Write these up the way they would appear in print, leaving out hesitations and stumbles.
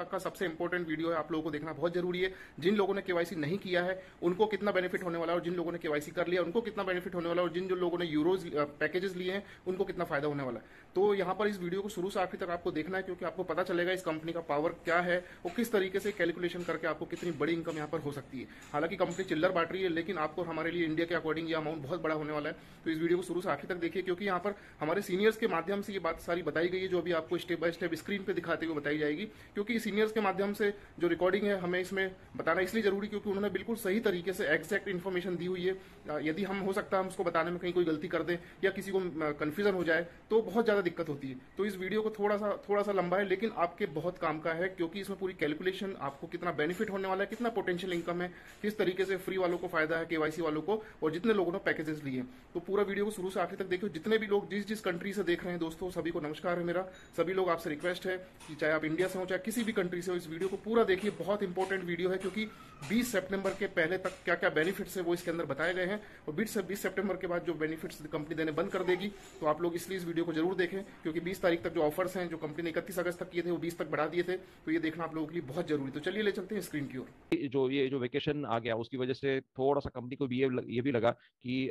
तक का सबसे इंपॉर्टेंट वीडियो है, आप लोगों को देखना बहुत जरूरी है। जिन लोगों ने केवाईसी नहीं किया है उनको कितना बेनिफिट होने वाला है, और जिन लोगों ने केवाईसी कर लिया उनको कितना बेनिफिट होने वाला है, और जिन जो लोगों ने यूरोज पैकेजेस लिए हैं उनको कितना फायदा होने वाला है। तो यहाँ पर इस वीडियो को शुरू से आखिर तक आपको देखना है, क्योंकि आपको पता चलेगा इस कंपनी का पावर क्या है और किस तरीके से कैलकुलेशन करके आपको कितनी बड़ी इनकम यहाँ पर हो सकती है। हालांकि कंपनी चिल्लर बांट रही है, लेकिन आपको हमारे लिए इंडिया के अकॉर्डिंग ये अमाउंट बहुत बड़ा होने वाला है। तो इस वीडियो को शुरू से आखिर तक देखिए, क्योंकि यहाँ पर हमारे सीनियर्स के माध्यम से ये बात सारी बताई गई है, जो अभी आपको स्टेप बाय स्टेप स्क्रीन पे दिखाते हुए बताई जाएगी। क्योंकि सीनियर्स के माध्यम से जो रिकॉर्डिंग है हमें इसमें बताना इसलिए जरूरी, क्योंकि उन्होंने बिल्कुल सही तरीके से एग्जैक्ट इन्फॉर्मेशन दी हुई है। यदि हम हो सकता है हम उसको बताने में कहीं कोई गलती कर दें या किसी को कंफ्यूजन हो जाए तो बहुत ज्यादा दिक्कत होती है। तो इस वीडियो को थोड़ा सा लंबा है, लेकिन आपके बहुत काम का है, क्योंकि इसमें पूरी कैलकुलेशन आपको कितना बेनिफिट होने वाला है, कितना पोटेंशियल इनकम है, किस तरीके से फ्री वालों को फायदा है, केवाईसी वालों को, और जितने लोगों ने पैकेजेस लिए। तो पूरा वीडियो को शुरू से आखिर तक देखो। जितने भी लोग जिस जिस कंट्री से देख रहे हैं दोस्तों, सभी को नमस्कार है मेरा। सभी लोग आपसे रिक्वेस्ट है कि चाहे आप इंडिया से हो चाहे किसी भी कंट्री से हो, इस वीडियो को पूरा देखिए। बहुत इंपॉर्टेंट वीडियो है, क्योंकि 20 सितंबर के पहले तक क्या क्या बेनिफिट्स है वो इसके अंदर बताए गए हैं, और 20 सितंबर के बाद जो बेनिफिट्स कंपनी देने बंद कर देगी। तो आप लोग इसलिए इस वीडियो को जरूर देखें, क्योंकि 20 तारीख तक जो ऑफर्स हैं जो कंपनी ने 31 अगस्त तक किए थे वो 20 तक बढ़ा दिए थे। तो ये देखना आप लोगों के लिए बहुत जरूरी। तो चलिए ले चलते हैं स्क्रीन की ओर। जो वेकेशन आ गया उसकी वजह से थोड़ा सा कंपनी को भी ये भी लगा कि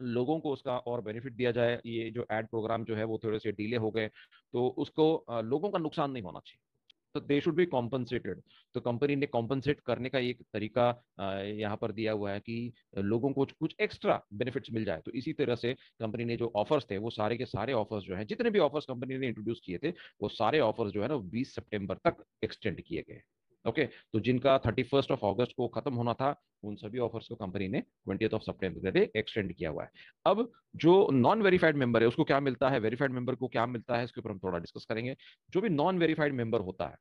लोगों को उसका और बेनिफिट दिया जाए। ये जो एड प्रोग्राम जो है वो थोड़े से डिले हो गए, तो उसको लोगों का नुकसान नहीं होना चाहिए, तो दे शुड बी कॉम्पनसेटेड। तो कंपनी ने कॉम्पनसेट करने का एक तरीका यहाँ पर दिया हुआ है कि लोगों को कुछ एक्स्ट्रा बेनिफिट्स मिल जाए। तो इसी तरह से कंपनी ने जो ऑफर्स थे वो सारे के सारे ऑफर्स जो हैं, जितने भी ऑफर्स कंपनी ने इंट्रोड्यूस किए थे वो सारे ऑफर्स जो है ना 20 सितंबर तक एक्सटेंड किए गए। ओके, तो जिनका 31 अगस्त को खत्म होना था उन सभी ऑफर्स को कंपनी ने 20 सितंबर तक एक्सटेंड किया हुआ है। अब जो नॉन वेरीफाइड मेंबर है उसको क्या मिलता है, वेरीफाइड मेंबर को क्या मिलता है, इसके ऊपर हम थोड़ा डिस्कस करेंगे। जो भी नॉन वेरीफाइड मेंबर होता है,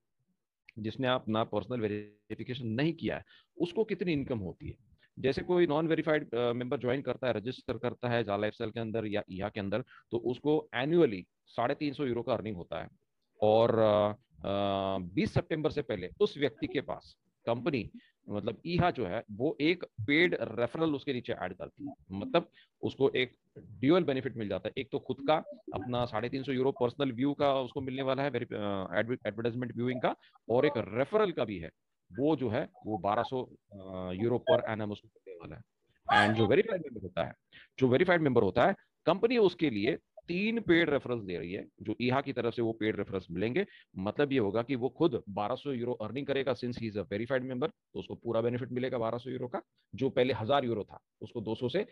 जिसने अपना पर्सनल वेरिफिकेशन नहीं किया है, उसको कितनी इनकम होती है। जैसे कोई नॉन वेरीफाइड मेंबर ज्वाइन करता है, रजिस्टर करता है जा लाइफ के अंदर या ईहा के अंदर, तो उसको एनुअली 350 यूरो का अर्निंग होता है। और 20 सितंबर से पहले उस व्यक्ति के पास कंपनी मतलब ईहा जो है वो एक पेड रेफरल उसके नीचे ऐड करती है। मतलब उसको एक ड्यूअल बेनिफिट मिल जाता है। एक तो खुद का अपना 350 यूरो पर्सनल व्यू का उसको मिलने वाला है, एडवर्टाइजमेंट व्यूइंग का, और एक रेफरल का भी है। वो जो है वो 1200 यूरो पर एनम उसको मिलने वाला है। एंड जो वेरीफाइड मेंबर होता है कंपनी उसके लिए 3 पेड रेफरल्स दे रही है, जो ईहा की तरफ से वो पेड रेफरल्स मिलेंगे। मतलब ये होगा कि वो खुद 1200 यूरो अर्निंग करेगा, since he is a verified member, तो उसको पूरा बेनिफिट मिलेगा 1200 यूरो का। जो पहले 1000 यूरो था उसको 200 से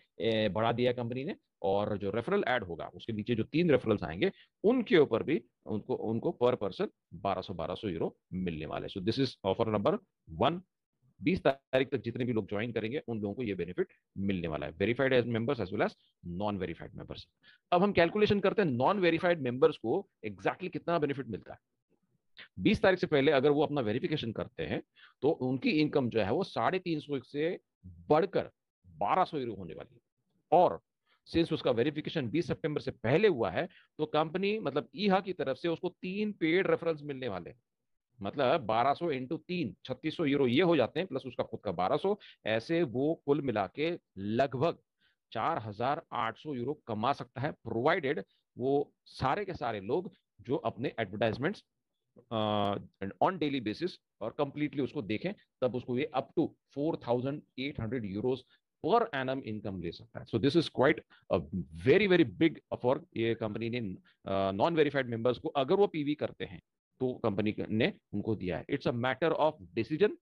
बढ़ा दिया कंपनी ने। और जो रेफरल ऐड होगा उसके नीचे जो 3 रेफरल्स आएंगे उनके ऊपर भी उनको उनको पर पर्सन 1200 यूरो मिलने वाले। सो दिस इज ऑफर नंबर 1। 20 तारीख तक जितने भी लोग ज्वाइन करेंगे उन लोगों को ये बेनिफिट मिलने वाला है, verified as members as well as non verified members. अब हम कैलकुलेशन करते हैं नॉन वेरीफाइड मेंबर्स को एग्जैक्टली कितना बेनिफिट मिलता है। 20 तारीख से पहले अगर वो अपना वेरिफिकेशन करते हैं तो उनकी इनकम जो है वो 350 से बढ़कर 1200 यूरो होने वाली है। और सिंस उसका वेरिफिकेशन 20 सितंबर से पहले हुआ है, तो कंपनी मतलब ईहा की तरफ से उसको 3 पेड रेफरेंस मिलने वाले हैं। मतलब 1200 इंटू 3 3600 यूरो ये हो जाते हैं, प्लस उसका खुद का 1200। ऐसे वो कुल मिला के लगभग 4800 यूरो कमा सकता है, प्रोवाइडेड वो सारे के सारे लोग जो अपने एडवर्टाइजमेंट्स ऑन डेली बेसिस और कंप्लीटली उसको देखें, तब उसको ये up to 4800 euros per annum income ले सकता है। So this is quite a very very big offer. ये कंपनी ने नॉन वेरीफाइड मेंबर्स को अगर वो पीवी करते हैं तो कंपनी ने उनको दिया है। It's a matter of decision.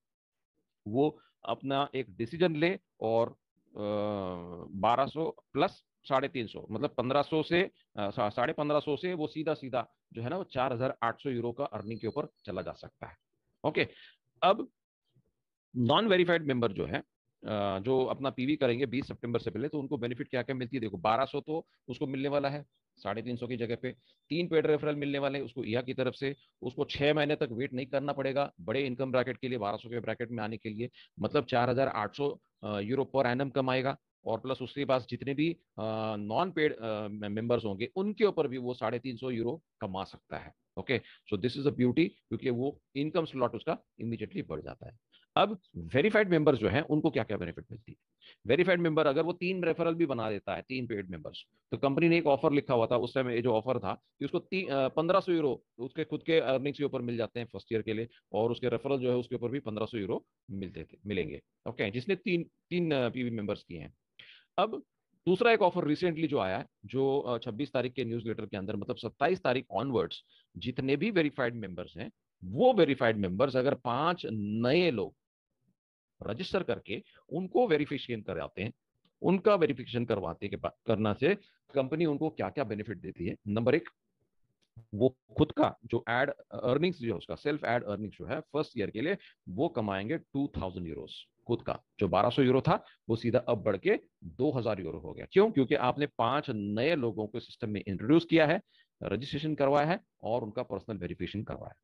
वो अपना एक डिसीजन ले और 1200 प्लस 350 मतलब 1500 से 1550 से वो सीधा सीधा जो है ना वो 4800 यूरो का अर्निंग के ऊपर चला जा सकता है। ओके, अब नॉन वेरीफाइड मेंबर जो है जो अपना पीवी करेंगे 20 सितंबर से पहले, तो उनको बेनिफिट क्या क्या मिलती है। देखो 1200 तो उसको मिलने वाला है 350 की जगह पे। 3 पेड रेफरल मिलने वाले हैं उसको ईहा की तरफ से। उसको 6 महीने तक वेट नहीं करना पड़ेगा बड़े इनकम ब्रैकेट के लिए, 1200 के ब्रैकेट में आने के लिए। मतलब 4800 यूरो पर एनम कमाएगा। और प्लस उसके पास जितने भी नॉन पेड मेंबर्स होंगे उनके ऊपर भी वो 350 यूरो कमा सकता है। Okay, so this is a beauty, क्योंकि वो इनकम स्लॉट उसका इमीडिएटली बढ़ जाता है। अब वेरीफाइड मेंबर जो है उनको क्या क्या बेनिफिट मिलती है? वेरीफाइड मेंबर अगर वो 3 रेफरल भी बना देता है, 3 पेड मेंबर्स, तो कंपनी ने एक ऑफर लिखा हुआ था उस समय, ये जो ऑफर था कि उसको 1500 यूरो उसके खुद के अर्निंग्स के ऊपर मिल जाते हैं फर्स्ट ईयर के लिए, और उसके रेफरल जो है उसके ऊपर भी 1500 यूरो मिलेंगे। ओके, जिसने तीन तीन पीवी मेंबर्स किए हैं। अब दूसरा एक ऑफर रिसेंटली जो आया है, जो 26 तारीख के न्यूज़लेटर के अंदर, मतलब 27 तारीख ऑनवर्ड्स, जितने भी वेरीफाइड मेंबर्स हैं, वो वेरीफाइड मेंबर्स अगर 5 नए लोग रजिस्टर करके उनको वेरिफिकेशन कराते हैं, उनका वेरिफिकेशन करवाते के करना से कंपनी उनको क्या क्या बेनिफिट देती है। नंबर एक, वो खुद का जो एड अर्निंग्स जो है, उसका सेल्फ एड अर्निंग्स जो है फर्स्ट ईयर के लिए, वो कमाएंगे 2000 यूरोस। खुद का जो 1200 यूरो था, वो सीधा अब बढ़ के 2000 यूरो हो गया। क्यों? क्योंकि आपने 5 नए लोगों को सिस्टम में इंट्रोड्यूस किया है, रजिस्ट्रेशन करवाया है, और उनका पर्सनल वेरिफिकेशन करवाया है।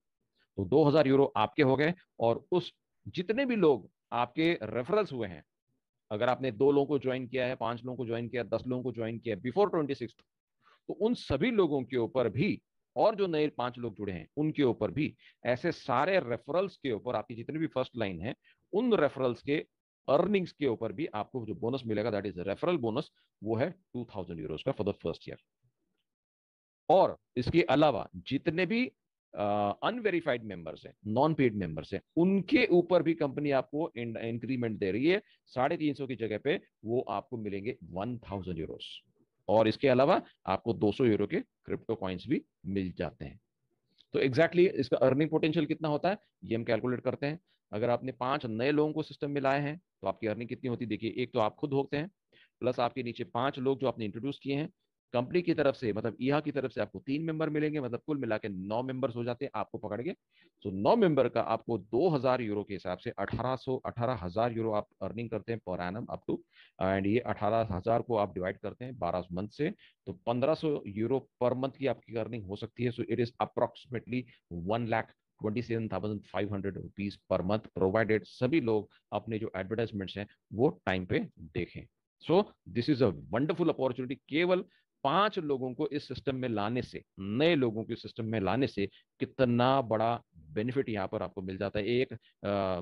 तो 2000 यूरो आपके हो गए। और उस जितने भी लोग आपके रेफरल्स हुए हैं, अगर आपने 2 लोगों को ज्वाइन किया है, 5 लोगों को ज्वाइन किया, 10 लोगों को ज्वाइन किया बिफोर 26, तो उन सभी लोगों के ऊपर भी, और जो नए 5 लोग जुड़े हैं उनके ऊपर भी, ऐसे सारे रेफरल्स के ऊपर आपकी जितनी भी फर्स्ट लाइन है, उन रेफरल्स के अर्निंग्स के ऊपर भी आपको जो बोनस मिलेगा, दैट इज रेफरल बोनस, वो है 2000 यूरो का फॉर द फर्स्ट ईयर। और इसके अलावा जितने भी अनवेरिफाइड मेंबर्स हैं, नॉन पेड मेंबर्स हैं, उनके ऊपर भी कंपनी आपको इंक्रीमेंट दे रही है। 350 की जगह पे वो आपको मिलेंगे 1000 यूरोस। और इसके अलावा आपको 200 यूरो के क्रिप्टो कॉइन्स भी मिल जाते हैं। तो एग्जैक्टली इसका अर्निंग पोटेंशियल कितना होता है, ये हम कैलकुलेट करते हैं। अगर आपने 5 नए लोगों को सिस्टम में लाए हैं, तो आपकी अर्निंग कितनी होती है? देखिए, एक तो आप खुद होते हैं, प्लस आपके नीचे 5 लोग जो आपने इंट्रोड्यूस किए हैं। कंपनी की तरफ से, मतलब ईहा की तरफ से आपको 3 मेंबर मिलेंगे, मतलब कुल मिला के 9 मेंबर्स हो जाते हैं आपको पकड़ के। तो 9 मेंबर का आपको 2000 यूरो के हिसाब से 18,000 यूरो आप अर्निंग करते हैं per annum up to. And ये 18,000 को आप डिवाइड करते हैं 12 मंथ से, तो 1500 यूरो पर मंथ की आपकी अर्निंग हो सकती है। So it is approximately 1,27,500 rupees per month, provided सभी लोग अपने जो एडवर्टाइजमेंट्स हैं वो टाइम पे देखें। सो this is a wonderful opportunity. केवल 5 लोगों को इस सिस्टम में लाने से, नए लोगों को सिस्टम में लाने से कितना बड़ा बेनिफिट यहाँ पर आपको मिल जाता है। एक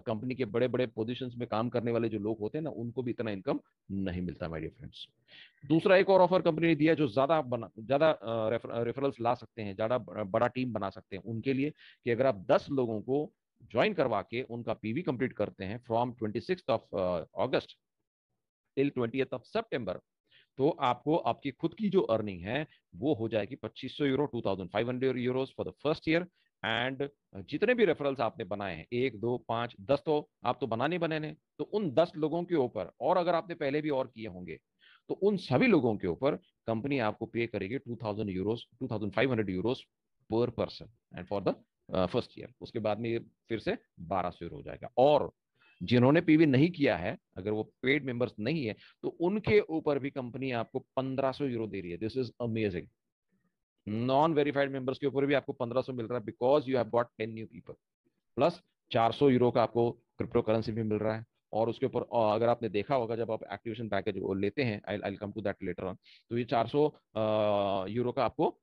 कंपनी के बड़े बड़े पोजीशंस में काम करने वाले जो लोग होते हैं ना, उनको भी इतना इनकम नहीं मिलता माय डियर फ्रेंड्स। दूसरा एक और ऑफर कंपनी ने दिया, जो ज्यादा रेफरल्स ला सकते हैं, ज्यादा बड़ा टीम बना सकते हैं उनके लिए, कि अगर आप 10 लोगों को ज्वाइन करवा के उनका पीवी कंप्लीट करते हैं फ्रॉम 26 ऑफ अगस्त टिल 20 सितंबर, तो आपको आपकी खुद की जो अर्निंग है वो हो जाएगी 2500 euro, 2500 euros for the first year. And जितने भी रेफरल्स आपने बनाए हैं, 1, 2, 5, 10, तो आप तो बनाने बने, तो उन 10 लोगों के ऊपर, और अगर आपने पहले भी और किए होंगे, तो उन सभी लोगों के ऊपर कंपनी आपको पे करेगी 2000 यूरोज, 2500 यूरोज पर person, and for the first year. उसके बाद में ये फिर से 1200 यूरो हो जाएगा। और जिन्होंने पीवी नहीं किया है, अगर वो पेड मेंबर्स नहीं है, तो उनके ऊपर भी कंपनी आपको 1500 यूरो दे रही है। This is amazing. Non verified members के ऊपर भी आपको 1500 मिल रहा है, because you have got 10 new people. Plus 400 euro का आपको क्रिप्टो करेंसी भी मिल रहा है। और उसके ऊपर अगर आपने देखा होगा, जब आप एक्टिवेशन पैकेज लेते हैं, I come to that later on, तो ये 400 यूरो का आपको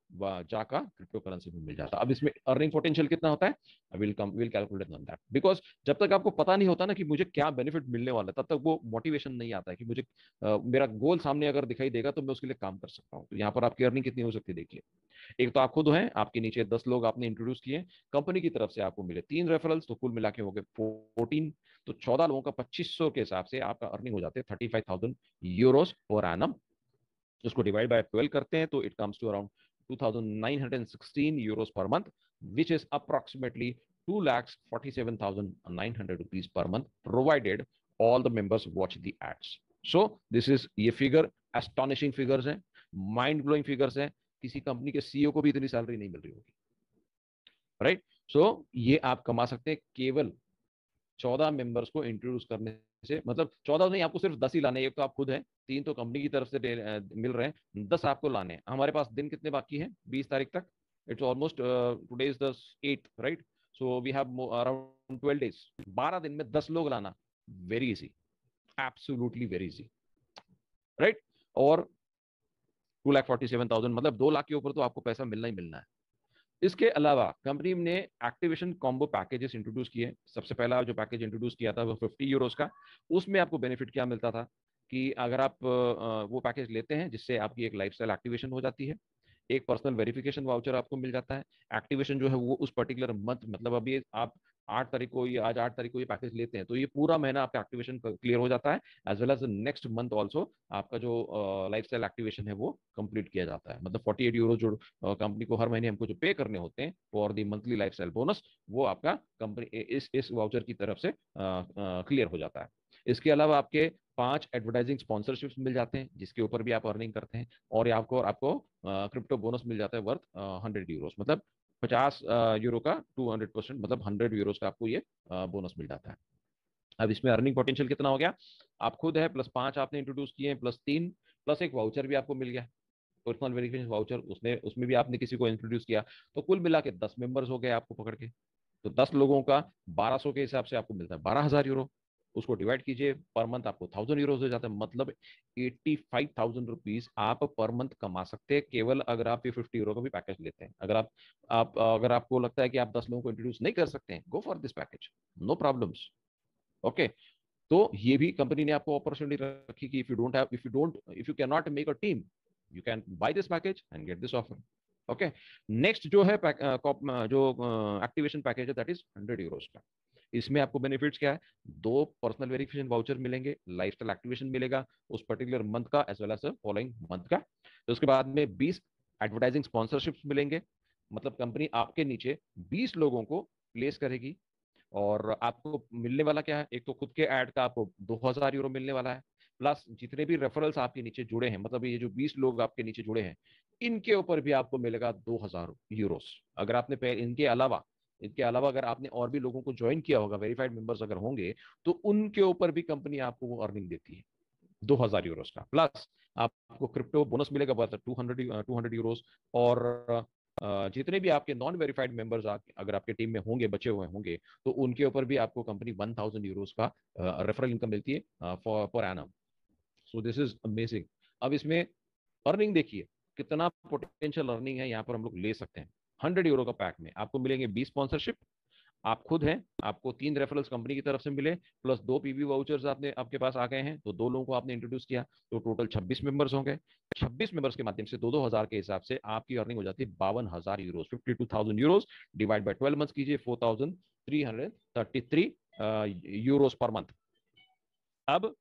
जाका क्रिप्टो करेंसी भी मिल जाता है। अब इसमें अर्निंग पोटेंशियल कितना होता है, will calculate on that, because जब तक आपको पता नहीं होता ना कि मुझे क्या बेनिफिट मिलने वाला है, तब तक वो मोटिवेशन नहीं आता है कि मुझे मेरा गोल सामने अगर दिखाई देगा तो मैं उसके लिए काम कर सकता हूँ। तो यहाँ पर आपकी अर्निंग कितनी हो सकती है, देखिए। एक तो आप खुद हैं, आपके नीचे 10 लोग आपने इंट्रोड्यूस किए, कंपनी की तरफ से आपको मिले 3 रेफरल्स, तो कुल मिला के हो गए 14। तो 14 लोगों का 2500 के हिसाब से आपका अर्निंग हो जाते हैं 35,000 यूरोज पर एनम। उसको डिवाइड बाय 12 करते हैं तो it comes to around 2,916 euros per month, which is approximately 2,47,900 rupees per month, provided all the members watch the ads. So this is, ये फिगर एस्टॉनिशिंग फिगर्स हैं, mind blowing figures हैं। किसी company के CEO को भी इतनी salary नहीं मिल रही होगी, राइट। सो ये आप कमा सकते हैं केवल 14 मेंबर्स को इंट्रोड्यूस करने से। मतलब 14 नहीं, आपको सिर्फ 10 ही लाने हैं। एक तो आप खुद हैं, 3 तो कंपनी की तरफ से मिल रहे हैं, 10 आपको लाने हैं। हमारे पास दिन कितने बाकी हैं? 20 तारीख तक। It's almost today is the 8th, right. So we have around 12 days। 12 दिन में 10 लोग लाना, very easy, absolutely very easy, right. और 2,47,000, मतलब 2 लाख के ऊपर तो आपको पैसा मिलना ही मिलना है। इसके अलावा कंपनी ने एक्टिवेशन कॉम्बो पैकेजेस इंट्रोड्यूस किए। सबसे पहला जो पैकेज इंट्रोड्यूस किया था वो 50 यूरोस का। उसमें आपको बेनिफिट क्या मिलता था कि अगर आप वो पैकेज लेते हैं जिससे आपकी एक लाइफस्टाइल एक्टिवेशन हो जाती है, एक पर्सनल वेरिफिकेशन वाउचर आपको मिल जाता है। एक्टिवेशन जो है वो उस पर्टिकुलर मंथ, मतलब अभी आप 8 तारीख को, ये आज 8 तारीख को ये पैकेज लेते हैं तो ये पूरा महीना आपका एक्टिवेशन क्लियर हो जाता है, as well as next month also आपका जो लाइफस्टाइल एक्टिवेशन है वो कंप्लीट किया जाता है। मतलब 48 यूरो जो कंपनी को हर महीने हमको जो पे करने होते हैं for the monthly lifestyle bonus, वो आपका कंपनी इस वाउचर की तरफ से क्लियर हो जाता है। इसके अलावा आपके 5 एडवर्टाइजिंग स्पॉन्सरशिप्स मिल जाते हैं जिसके ऊपर भी आप अर्निंग करते हैं, और आपको आपको क्रिप्टो बोनस मिल जाता है वर्थ 100 यूरोस, मतलब 50 यूरो का 200%, मतलब 100 यूरोस का आपको ये बोनस मिल जाता है। अब इसमें अर्निंग पोटेंशियल कितना हो गया, आप खुद है प्लस 5 आपने इंट्रोड्यूस किए हैं, प्लस 3, प्लस एक वाउचर भी आपको मिल गया, पर्सनल वेरिफिकेशन वाउचर, उसने उसमें भी आपने किसी को इंट्रोड्यूस किया, तो कुल मिला के 10 मेंबर्स हो गए आपको पकड़ के। तो 10 लोगों का 1200 के हिसाब से आपको मिलता है 12,000 यूरो। उसको डिवाइड कीजिए, पर मंथ आपको 1,000 यूरोज हो जाता है, मतलब 85,000 रुपीज आप पर मंथ कमा सकते हैं, केवल अगर आप ये 50 यूरो का भी पैकेज लेते हैं। आप अगर आपको लगता है कि आप 10 लोगों को इंट्रोड्यूस नहीं कर सकते हैं, go for this package, no problems. Okay, तो ये भी कंपनी ने आपको अपॉर्चुनिटी रखी कि if you can not make a team, you can buy this package and get this offer. Okay, next जो है जो एक्टिवेशन पैकेज है दैट इज 100 यूरोज का। इसमें आपको बेनिफिट्स क्या है, 2 पर्सनल वेरिफिकेशन वाउचर मिलेंगे, लाइफस्टाइल एक्टिवेशन मिलेगा उस पर्टिकुलर मंथ का as well as following month का। तो उसके बाद में 20 एडवर्टाइजिंग स्पॉन्सरशिप्स मिलेंगे, मतलब कंपनी आपके नीचे 20 लोगों को प्लेस करेगी, और आपको मिलने वाला क्या है, एक तो खुद के ऐड का आपको 2,000 यूरो मिलने वाला है, प्लस जितने भी रेफरल्स आपके नीचे जुड़े हैं, मतलब ये जो 20 लोग आपके नीचे जुड़े हैं, इनके ऊपर भी आपको मिलेगा 2,000 यूरोस। अगर आपने इनके अलावा अगर आपने और भी लोगों को ज्वाइन किया होगा, वेरीफाइड मेंबर्स अगर होंगे, तो उनके ऊपर भी कंपनी आपको वो अर्निंग देती है 2,000 यूरोस का, प्लस आपको क्रिप्टो बोनस मिलेगा बस 200 यूरोस। और जितने भी आपके नॉन वेरीफाइड मेंबर्स अगर आपके टीम में होंगे, बचे हुए होंगे, तो उनके ऊपर भी आपको कंपनी 1,000 यूरोस का रेफरल इनकम मिलती है for annum. So this is amazing. अब इसमें अर्निंग देखिए, कितना पोटेंशियल अर्निंग है यहाँ पर हम लोग ले सकते हैं। 100 यूरो का पैक में आपको मिलेंगे 20 स्पॉन्सरशिप, आप खुद हैं, आपको 3 रेफरल्स कंपनी की तरफ से मिले, प्लस 2 पीवी वाउचर्स आपने आपके पास आ गए हैं, तो 2 लोगों को आपने इंट्रोड्यूस किया, तो टोटल 26 मेंबर्स हो गए। 26 मेंबर्स के माध्यम से 2-2 हजार के हिसाब से आपकी अर्निंग हो जाती है 52,000 euros, 52,000 euros divide by 12 month कीजिए, 4,333 यूरोज पर मंथ। अब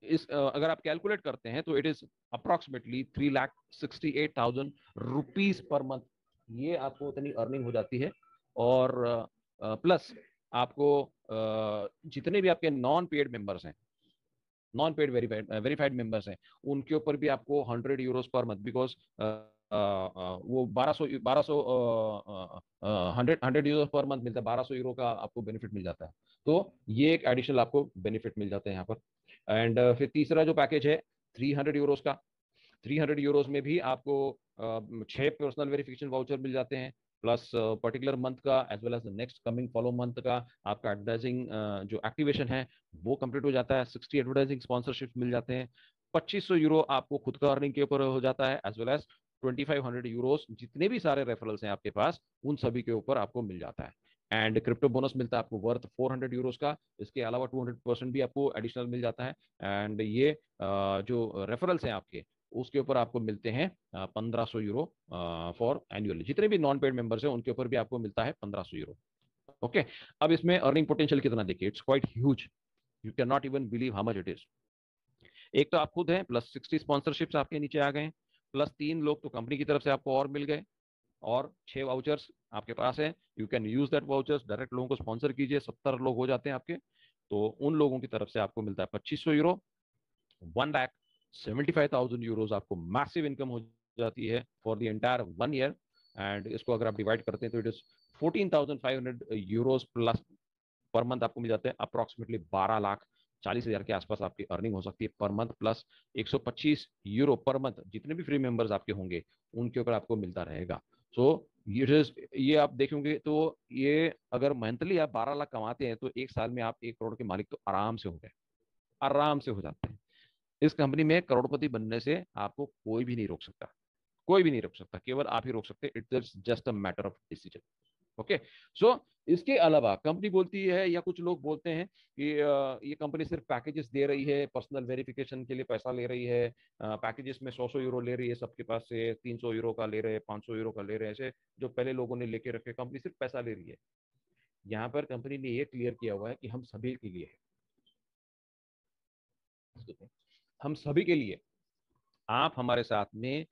अगर आप कैलकुलेट करते हैं तो it is approximately 3,68,000 rupees per month, ये आपको उतनी अर्निंग हो जाती है। और प्लस आपको जितने भी आपके नॉन पेड मेंबर्स हैं, नॉन पेड वेरीफाइड मेंबर्स हैं, उनके ऊपर भी आपको 100 यूरोज पर मंथ, बिकॉज वो 1200 हंड्रेड यूरो पर मंथ मिलता है, 1200 यूरो का आपको बेनिफिट मिल जाता है। तो ये एक एडिशनल आपको बेनिफिट मिल जाते हैं यहाँ पर। एंड फिर तीसरा जो पैकेज है 300 यूरोज का, 300 यूरोज में भी आपको 6 पर्सनल वेरिफिकेशन वाउचर मिल जाते हैं, प्लस पर्टिकुलर मंथ का as well as next coming follow month का आपका एडवर्टाइजिंग जो एक्टिवेशन है वो कंप्लीट हो जाता है, 60 एडवर्टाइजिंग स्पॉन्सरशिप मिल जाते हैं, 2,500 यूरो आपको खुद का अर्निंग के ऊपर हो जाता है, एज वेल एज 2,500 यूरोज जितने भी सारे रेफरल्स हैं आपके पास उन सभी के ऊपर आपको मिल जाता है। एंड क्रिप्टो बोनस मिलता है आपको वर्थ 400 यूरोज का, इसके अलावा 200% भी आपको एडिशनल मिल जाता है। एंड ये जो रेफरल्स हैं आपके, उसके ऊपर आपको मिलते हैं 1,500 यूरो फॉर एनुअली। जितने भी नॉन पेड मेंबर्स हैं उनके ऊपर भी आपको मिलता है 1,500 यूरो। ओके, अब इसमें अर्निंग पोटेंशियल कितना देखिए, it's quite huge, you can not even believe how much it is. एक तो आप खुद हैं, प्लस 60 स्पॉन्सरशिप्स आपके नीचे आ गए, प्लस 3 लोग तो कंपनी की तरफ से आपको और मिल गए, और 6 वाउचर्स आपके पास हैं, you can use that vouchers, direct लोगों को स्पॉन्सर कीजिए, 70 लोग हो जाते हैं आपके, तो उन लोगों की तरफ से आपको मिलता है 2,500 यूरो। 1,75,000 यूरोज आपको मैसिव इनकम हो जाती है for the entire 1 year. And इसको अगर आप डिवाइड करते हैं तो it is 14,500 euros plus per month आपको मिल जाते हैं, अप्रोक्सीमेटली 12,40,000 के आसपास आपकी अर्निंग हो सकती है per month, plus 125 euro per month जितने भी फ्री मेंबर्स आपके होंगे उनके ऊपर आपको मिलता रहेगा। सो ये आप देखेंगे तो ये अगर मंथली आप 12 लाख कमाते हैं तो एक साल में आप 1 करोड़ के मालिक तो आराम से हो गए, आराम से हो जाते हैं। इस कंपनी में करोड़पति बनने से आपको कोई भी नहीं रोक सकता, कोई भी नहीं रोक सकता, केवल आप ही रोक सकते। It's just a matter of decision. Okay, so इसके अलावा कंपनी बोलती है या कुछ लोग बोलते हैं कि ये कंपनी सिर्फ पैकेजेस दे रही है, पर्सनल वेरिफिकेशन के लिए पैसा ले रही है, पैकेजेस में 100 यूरो ले रही है सबके पास से, 300 यूरो का ले रहे हैं, 500 यूरो का ले रहे हैं, ऐसे जो पहले लोगों ने लेके रखे, कंपनी सिर्फ पैसा ले रही है। यहाँ पर कंपनी ने ये क्लियर किया हुआ है कि हम सभी के लिए है, हम सभी के लिए। आप हमारे साथ में,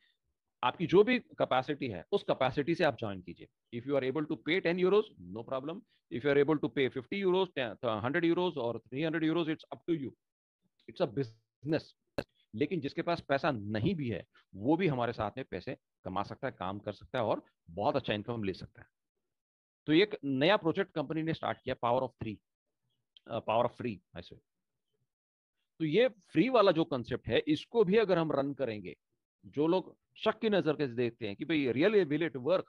आपकी जो भी कैपेसिटी है उस कैपेसिटी से आप ज्वाइन कीजिए। If you are able to pay 10 euros, no problem. If you are able to pay 50 euros, 100 euros और 300 euros, it's up to you, it's a business. लेकिन जिसके पास पैसा नहीं भी है वो भी हमारे साथ में पैसे कमा सकता है, काम कर सकता है और बहुत अच्छा इनकम ले सकता है। तो एक नया प्रोजेक्ट कंपनी ने स्टार्ट किया, पावर ऑफ फ्री ऐसे। तो ये फ्री वाला जो कंसेप्ट है, इसको भी अगर हम रन करेंगे, जो लोग शक की नजर से देखते हैं कि भाई रियली विल इट वर्क,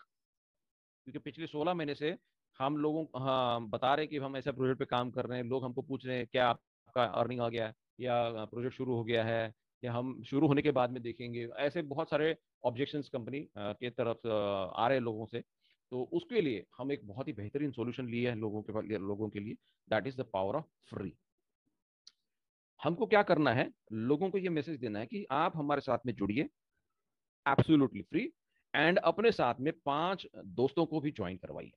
क्योंकि पिछले 16 महीने से हम लोगों बता रहे हैं कि हम ऐसे प्रोजेक्ट पे काम कर रहे हैं, लोग हमको पूछ रहे हैं क्या आपका अर्निंग आ गया है या प्रोजेक्ट शुरू हो गया है या हम शुरू होने के बाद में देखेंगे, ऐसे बहुत सारे ऑब्जेक्शंस कंपनी के तरफ आ रहे हैं लोगों से। तो उसके लिए हम एक बहुत ही बेहतरीन सॉल्यूशन लिए हैं लोगों के लिए, that is the power of free. हमको क्या करना है, लोगों को ये मैसेज देना है कि आप हमारे साथ में जुड़िए, एब्सोल्युटली फ्री, एंड अपने साथ में 5 दोस्तों को भी ज्वाइन करवाइए।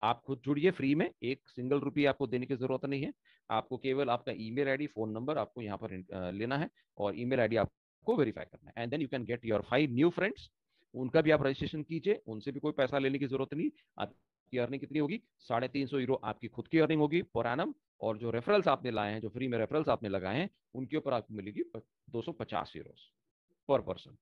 आप खुद जुड़िए फ्री में, एक सिंगल रुपये आपको देने की जरूरत नहीं है। आपको केवल आपका ईमेल आईडी, फोन नंबर आपको यहाँ पर लेना है और ईमेल आईडी आपको वेरीफाई करना है, and then you can get your 5 new friends. उनका भी आप रजिस्ट्रेशन कीजिए, उनसे भी कोई पैसा लेने की जरूरत नहीं। आपकी अर्निंग कितनी होगी, 350 यूरो आपकी खुद की अर्निंग होगी पर एनम, और जो रेफरल्स आपने लाए हैं, जो फ्री में रेफरल्स आपने लगाए हैं, उनके ऊपर आपको मिलेगी 250 यूरो पर पर्सन।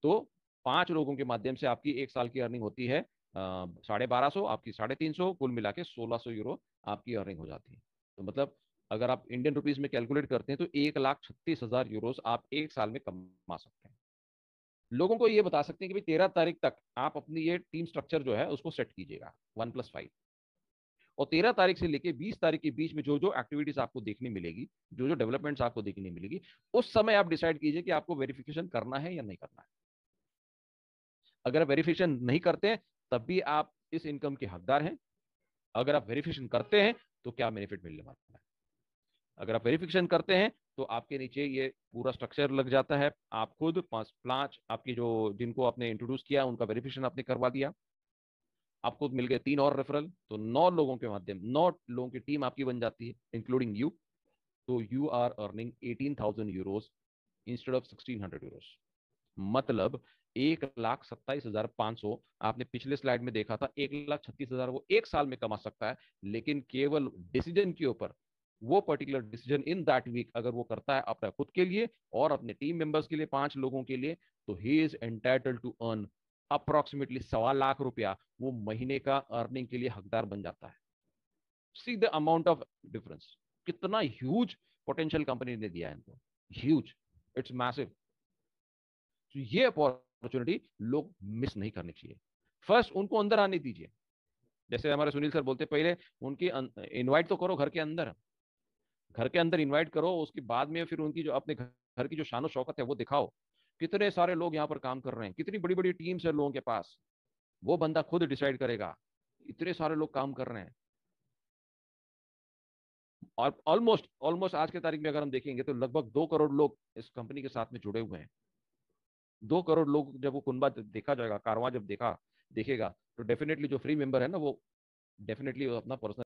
तो 5 लोगों के माध्यम से आपकी एक साल की अर्निंग होती है 1250, आपकी 350, कुल मिला के 1600 यूरो आपकी अर्निंग हो जाती है। तो मतलब अगर आप इंडियन रुपीज में कैलकुलेट करते हैं तो 1,36,000 यूरोज आप एक साल में कमा सकते हैं। लोगों को ये बता सकते हैं कि भाई 13 तारीख तक आप अपनी ये टीम स्ट्रक्चर जो है उसको सेट कीजिएगा 1+5, और 13 तारीख से लेके 20 तारीख के बीच में जो जो एक्टिविटीज आपको देखने मिलेगी, जो जो डेवलपमेंट्स आपको देखने मिलेगी, उस समय आप डिसाइड कीजिए कि आपको वेरिफिकेशन करना है या नहीं करना है। अगर आप वेरिफिकेशन नहीं करते हैं तब भी आप इस इनकम के हकदार हैं। अगर आप वेरिफिकेशन करते हैं तो क्या बेनिफिट मिलने वाला है। अगर आप वेरिफिकेशन करते हैं तो आपके नीचे ये पूरा स्ट्रक्चर लग जाता है। आप खुद 5 आपकी जो जिनको आपने इंट्रोड्यूस किया उनका वेरिफिकेशन आपने करवा दिया, आपको मिल गए 3 और रेफरल, तो 9 लोगों के माध्यम 9 लोगों की टीम आपकी बन जाती है इंक्लूडिंग यू। तो you are earning 18,000 euros instead of 1,600 euros. मतलब 1,27,500, आपने पिछले स्लाइड में देखा था 1,36,000 वो एक साल में कमा सकता है, लेकिन केवल डिसीजन के ऊपर, वो particular decision in that week अगर वो करता है अपने खुद के लिए और अपने टीम मेंबर्स के लिए, 5 लोगों के लिए, तो he is entitled to earn approximately 1,25,000 रुपया वो महीने का अर्निंग के लिए हकदार बन जाता है। See the amount of difference, कितना ह्यूज पोटेंशियल कंपनी ने दिया है इनको, ह्यूज, इट्स मैसिव। तो ये अपॉर्चुनिटी लोग मिस नहीं करनी चाहिए। फर्स्ट उनको अंदर आने दीजिए, जैसे हमारे सुनील सर बोलते पहले उनकी इनवाइट तो करो, घर के अंदर इनवाइट करो, उसके बाद में फिर उनकी जो अपने घर की जो शान शौकत है वो दिखाओ। कितने सारे लोग यहाँ पर काम कर रहे हैं, कितनी बड़ी बड़ी टीम्स है लोगों के पास, वो बंदा खुद डिसाइड करेगा। इतने सारे लोग काम कर रहे हैं और ऑलमोस्ट ऑलमोस्ट आज के तारीख में अगर हम देखेंगे तो लगभग 2 करोड़ लोग इस कंपनी के साथ में जुड़े हुए हैं। 2 करोड़ लोग जब वो कुनबा देखा जाएगा, कारवां जब देखेगा, तो डेफिनेटली जो फ्री मेंबर है ना, वो डेफिनेटली अपना पर्सनल